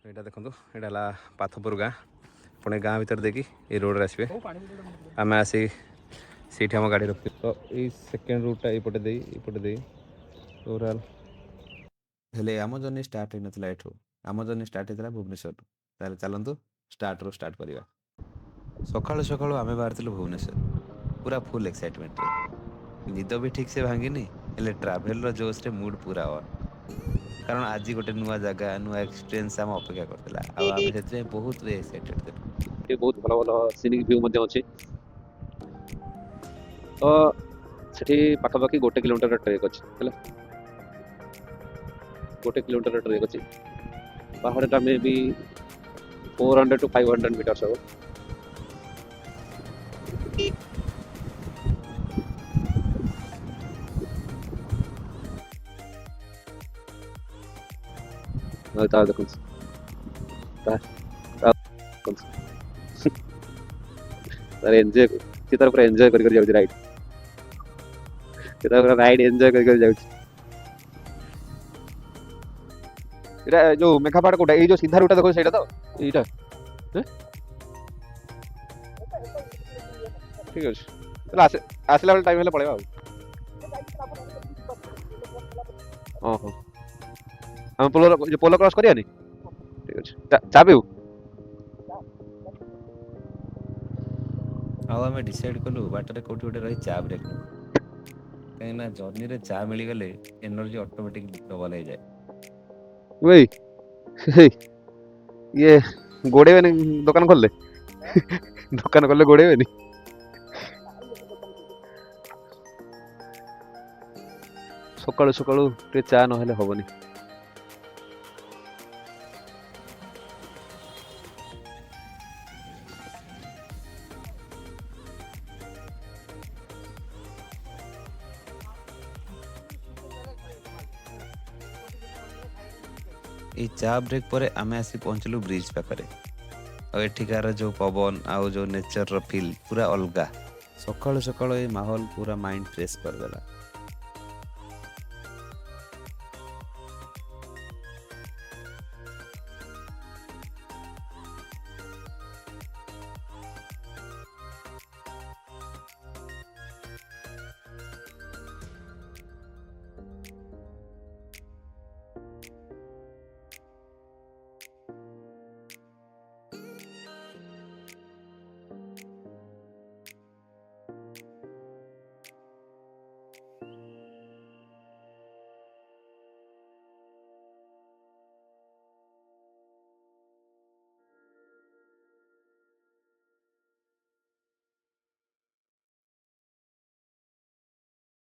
यहाँ देखो यहाँ पाथपुर गाँ पुणे गाँ भर देखिए ये रोड आसवे आम आसी सीठी आम गाड़ी रखी तो ये सेकेंड रूटा यपटे दे ओवराल हेले आम जर्नी स्टार्ट हो नाला एठू आम जर्नी स्टार्ट होता भुवनेश्वर ताले चलतु स्टार्ट करवा सकाळु सकाळु आम बाहर भुवनेश्वर पूरा फुल एक्साइटमेंट रे निद भी ठीक से भांगिनी हेले ट्राभेल जोश रे मूड पूरा ऑन कारण आज गोटे नुआ जगह नुआ एक्सपीरियंस आम अपेक्षा करथिला आ आमे सेते बहुत एक्साइटेड थिलु ये बहुत भल भल सिनिक व्यू मध्य अच्छे तो सेठी पाखापाखि 1 किलोमीटर ट्रेक अच्छे गोटे किलोमीटर ट्रेक अच्छे पहाड़ मे भी 400 to 500 meters हो देखो तारे एंजॉय की तरफ एंजॉय कर जाउ राइड की तरफ राइड एंजॉय कर जाउ एटा जो मेघापाड़ कोटा ए जो सीधा रूटा देखो सेटा तो एटा ठीक है चल आसला वाला टाइम हेले पळेबा ओहो हम पोलो क्रॉस करिया नी ठीक है चा पिउ आम डिसाइड कलु बाटर कौटी गोटे रही चा ब्रेक कहीं जर्नी रे चा मिल गले एनर्जी ऑटोमेटिक डबल हो जाए वही ये गोड़े दुकान खोल ले दुकान खोल ले गोड़े सकाळु सकाळु टे चा नहेले हबनी ये चा ब्रेक पर आम आसी पहुँचलु ब्रिज पाखे और एठिकार जो पवन आउ जो नेचर रो फील पूरा अलगा सकाळु सकाळु ये माहौल पूरा माइंड फ्रेश करदेला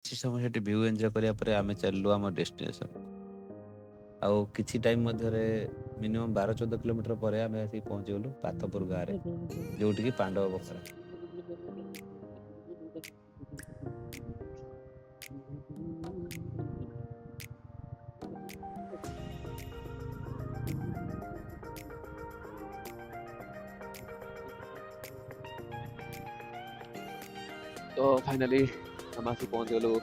समय व्यू एंजॉय करिया आम चलू आम डेस्टिनेशन आउ किछि टाइम मध्यरे मिनिमम 12-14 किलोमीटर पर आम आसी पहुंची गलु पाथपुर गाँव जोटि की पांडव बखरा तो फाइनली हम आसी पहुंच गलु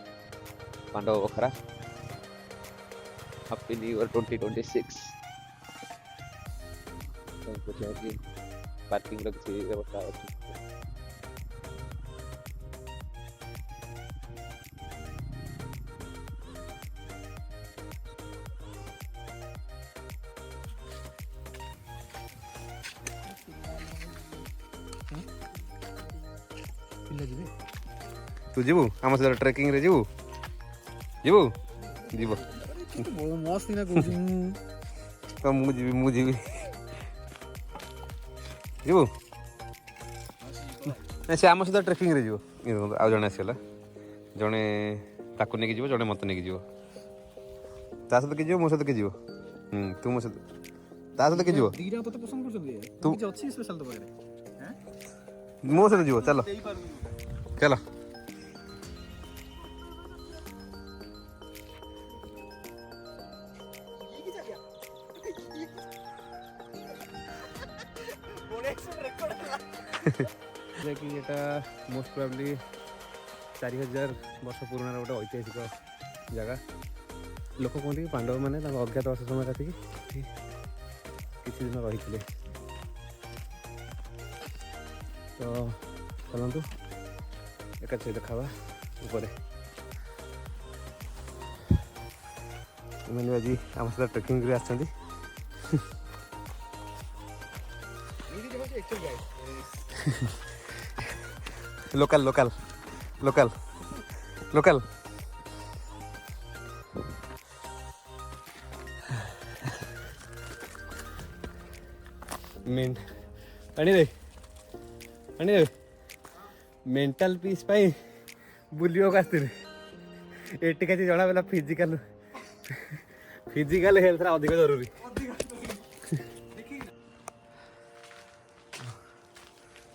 पांडव बखरा हैप्पी न्यू ईयर 2026 तो पार्किंग रो किसी व्यवस्था अछि तू जीवु आम सहित ट्रेकिंग रे जीवु जीवु जीव मस्त ना कहू तो मु जीवी जीवु ना से आम सहित ट्रेकिंग रे जीव आ जने आसीला जने ताकू नेकी जीव जने मत नेकी जीव ता सहित के जीव मो सहित के जीव तू मो सहित ता सहित के जीव दीरा तते पसंद करछन तू किछ अछि स्पेशल तो पारे हैं मो सहित जीव चलो चलो कि एटा मोस्ट प्रोबेबली 4000 वर्ष पुराना गोटे ऐतिहासिक जगह लोक कहते कि पांडव मैंने अज्ञातवास समय आसिक किसी दिन रही थे। तो चलतु एका देखा ऊपर मैंने आज आम सहित ट्रेकिंग कर local local local local main अणी मेंटल पीस पाई बुलियोक आसते एटी का जना पड़ा फिजिकल हेल्थ अधिक जरूरी।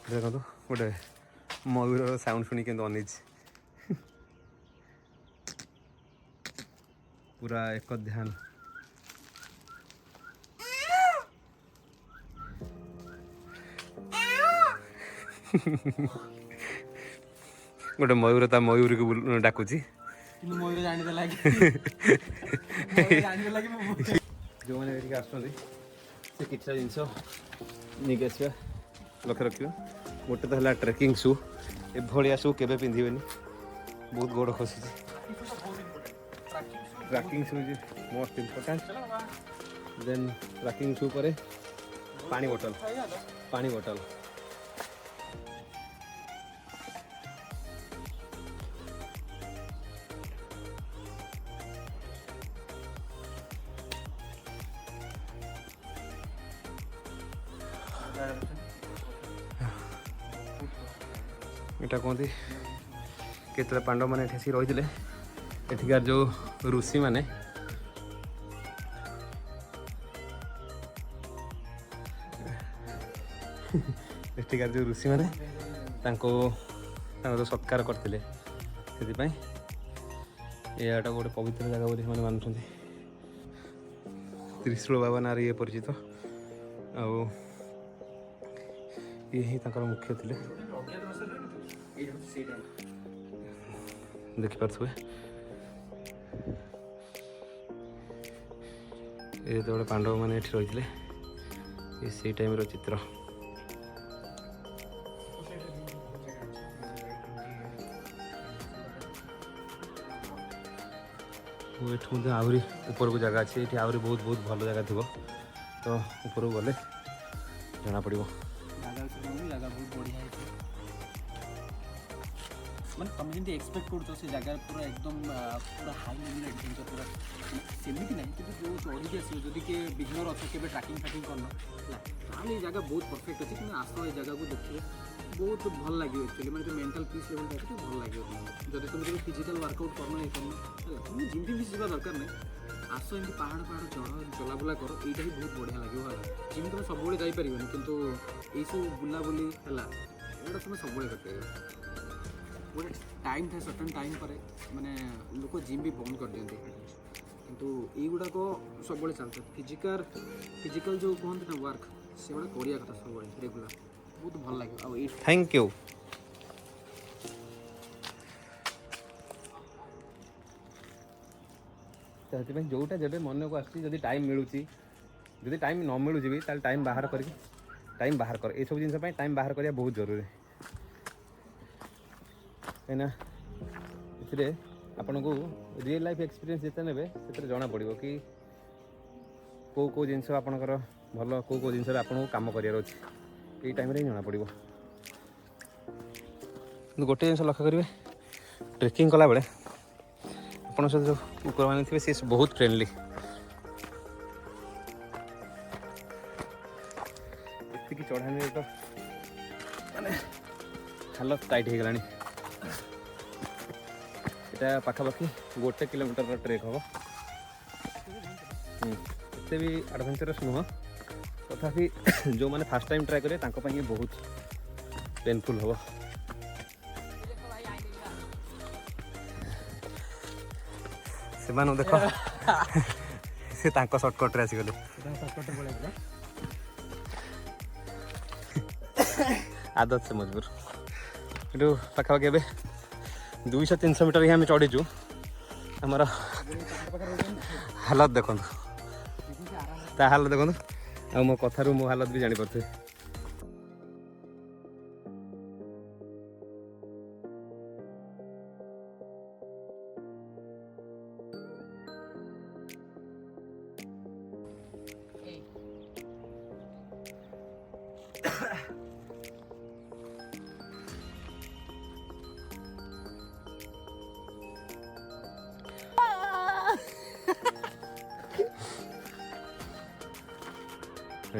देखो गोटे मयूर साउंड शुणी के अनिज पूरा एक ध्यान गोटे मयूर ता मयूर को डाकुची मयूर जानीदेला कि जो मैंने आसुँच से किछा जिनस नहीं आसवा लक्ष्य रखिए। गोटे तो है ट्रेकिंग शू एभलिया शू केवे पिंधे बहुत गोड़ खसी। Trekking shoe is most important then trekking shoe पर पानी बोतल इटा कहते केतला पांडव मैंने आसी रही थे एठिकार जो ऋषि मैंने एठिकार जो ऋषि मैंने जो सत्कार करते यहाँ गोटे पवित्र जगह बोली मैंने मानुंट त्रिशूल बाबा ना ये परिचित ये ही मुख्य थे देखिपे ये जो पांडव मैंने रही थे ये टाइम चित्र आहरी ऊपर को जगह अच्छे ये आहरी बहुत बहुत भल जगह थी तो ऊपर को गले जना पड़ो जगह बहुत बढ़िया मैंने तुम जमी एक्सपेक्ट कर जगह पूरा एकदम पूरा हाई लेवल एडवेंचर पूरा सेमती ना कि जो चढ़ी आस जदि किए बिगनर अच्छे के ट्रैकिंग फैकिंग करना ये जगह बहुत परफेक्ट अच्छे तुम आस ये जगह को देखिए बहुत भल लगे एक्चुअली मैंने मेंटल पीस लेवल देखिए भल लगे जब तुम जो फिजिकल वर्कआउट करना ये करना तुम जिम भी जावा दरकार नहीं आस एमती पहाड़ चलाबुला कर यहाँ ही बहुत बढ़िया लगे जिम तुम सब जापर कितु यू बुलाबुली है यहाँ तुम सब कर गोटे टाइम था सर्टन टाइम पर मैंने लोग जिम भी बंद कर दिखते किंतु युवाक सब चलता फिजिकल जो कहते ना वर्क से गुड़ा करिया कथा सब रेगुलर बहुत भल लगे। थैंक यू जोटा जब मन को आस टाइम मिलूँ जब टाइम न मिलूँ भी टाइम बाहर कर ये सब जिन टाइम बाहर करा बहुत जरूरी कहीं आपन को रियल लाइफ एक्सपीरियंस जिते ने से जना पड़ो कि कौ जिनस आपणकर भल कौ जिन आपको कम करार अच्छे ये टाइम ही जना पड़ो। गोटे जिन लक्ष्य करेंगे ट्रेकिंग कला बेले आप सहित जो कुकुर मैंने थे सी बहुत फ्रेंडली ये चढ़ाने तो माने हालत टाइट हो गलानी यहाँ पाखापाखि 1 किलोमीटर ट्रेक हम एत भी एडवेंचरस नुह तथापि जो मैंने फास्ट टाइम ट्राए करेंगे बहुत पेनफुल हम से देख से सर्टकट रे आसीगले आदत से मजबूर ये पाखापाखि 200-300 मीटर ही आम चढ़ीचु आमर हालत देखो हालत देखो ଆଉ ମୋ କଥାରୁ ମୋ ହାଲତ ବି ଜାଣିପାରୁଥିବେ।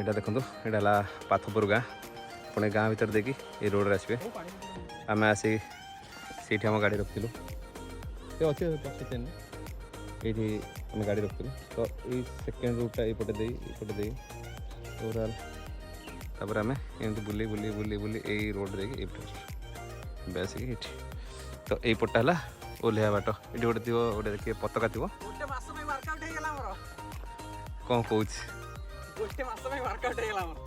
ଏଇଟା ଦେଖନ୍ତୁ, ଏଇଟା ହେଲା ପାଥପୁର ଗାଁ। ପୁଣି ଗାଁ ଭିତରେ ଦେଇକି ଏ ରୋଡ଼ରେ ଆସିବେ। ଆମେ ଆସି ସେଇଠି ଆମ ଗାଡ଼ି ରଖିଥିଲୁ। ସେ ଅଛି ଏଇଠି ଆମେ ଗାଡ଼ି ରଖିଥିଲୁ। ତ ଏଇ ସେକେଣ୍ଡ ରୁଟ୍ଟା ଏଇପଟେ ଦେଇ ଓଭରାଲ୍ ତାପରେ ଆମେ ଏମିତି ବୁଲି ବୁଲି ବୁଲି ବୁଲି ଏଇ ରୋଡ଼ ଦେଇକି ଏଇପଟେ ଏବେ ଆସିକି ଏଇଠି। ତ ଏଇପଟଟା ହେଲା ଓହ୍ଲେଇବା ବାଟ। ଏଇଠି ଗୋଟେ ଥିବ, ଗୋଟେ ଦେଖିବେ ପତାକା ଥିବ। ଗୋଟେ ମାସ ପାଇଁ ୱାର୍କଆଉଟ୍ ହେଇଗଲା ମୋର। କ'ଣ କହୁଛି? ଗୋଟେ ମାସ ପାଇଁ ୱାର୍କଆଉଟ୍ ହେଇଗଲା ଆମର।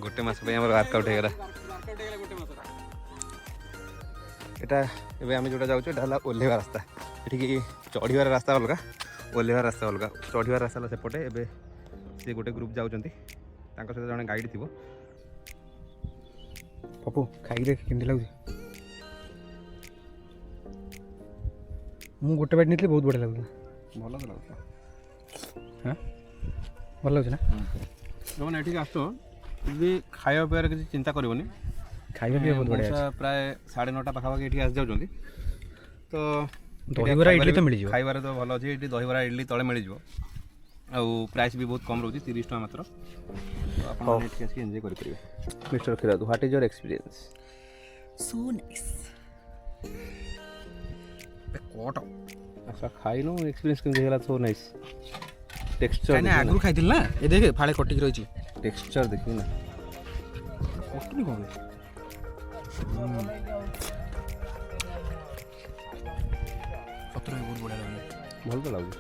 ଗୋଟେ ମାସ ପାଇଁ ଆମର ୱାର୍କଆଉଟ୍ ହେଇଗଲା। ୱାର୍କଆଉଟ୍ ହେଇଗଲା ଗୋଟେ ମାସ। ଏଇଟା ଏବେ ଆମେ ଯେଉଁଟା ଯାଉଛୁ ଏଇଟା ହେଲା ଓହ୍ଲେଇବା ରାସ୍ତା। ଏଠିକି ଚଢ଼ିବାର ରାସ୍ତା ଅଲଗା, ଓହ୍ଲେଇବା ରାସ୍ତା ଅଲଗା। ଚଢ଼ିବା ରାସ୍ତା ହେଲା ସେପଟେ। ଏବେ ସେ ଗୋଟେ ଗ୍ରୁପ୍ ଯାଉଛନ୍ତି, ତାଙ୍କ ସହିତ ଜଣେ ଗାଇଡ଼ ଥିବ। ପପୁ ଖାଇକି ଦେଖ କେମିତି ଲାଗୁଛି? ମୁଁ ଗୋଟେ ବାଇଟ୍ ନେଇଥିଲି, ବହୁତ ବଢ଼ିଆ ଲାଗୁଥିଲା। ଭଲ ତ ଲାଗୁଛି। ହଁ ଭଲ ଲାଗୁଛି ନା? ଯେଉଁମାନେ ଏଠିକି ଆସୁଛ ଯଦି ଖାଇବା ପିଇବାରେ କିଛି ଚିନ୍ତା କରିବନି। ଖାଇବା ପିଇବା ବହୁତ ବଢ଼ିଆ ଅଛି। ପ୍ରାୟ 9:30 ପାଖାପାଖି ଏଠିକି ଆସିଯାଉଛନ୍ତି। ତ ଦହିବରା ଇଡଲି ତ ମିଳିଯିବ। ଖାଇବାରେ ତ ଭଲ ଅଛି। ଏଠି ଦହିବରା ଇଡଲି ତଳେ ମିଳିଯିବ। ଆଉ ପ୍ରାଇସ୍ ବି ବହୁତ କମ୍ ରହୁଛି, 30 ଟଙ୍କା ମାତ୍ର। ତ ଆପଣ ଏଠିକି ଆସିକି ଏନ୍ଜୟ କରିପାରିବେ। ମିଷ୍ଟର କ୍ଷୀରାଦୁ, what is your experience? So nice. Cut ଆଚ୍ଛା, ଖାଇନୁ ଏକ୍ସପିରିଏନ୍ସ କେମିତି ହେଇଗଲା? Show nice. টেক্সচার କାହିଁକି ଆଗରୁ ଖାଇଥିଲି ନା, ଏ ଦେଖେ ଫାଳେ କଟିକି ରହିଛି। টেক্সচার দেখি না କଟୁନି କ'ଣ? ସତରେ ବହୁତ ବଢ଼ିଆ ଲାଗୁଛି। ଭଲ ତ ଲାଗୁଛି।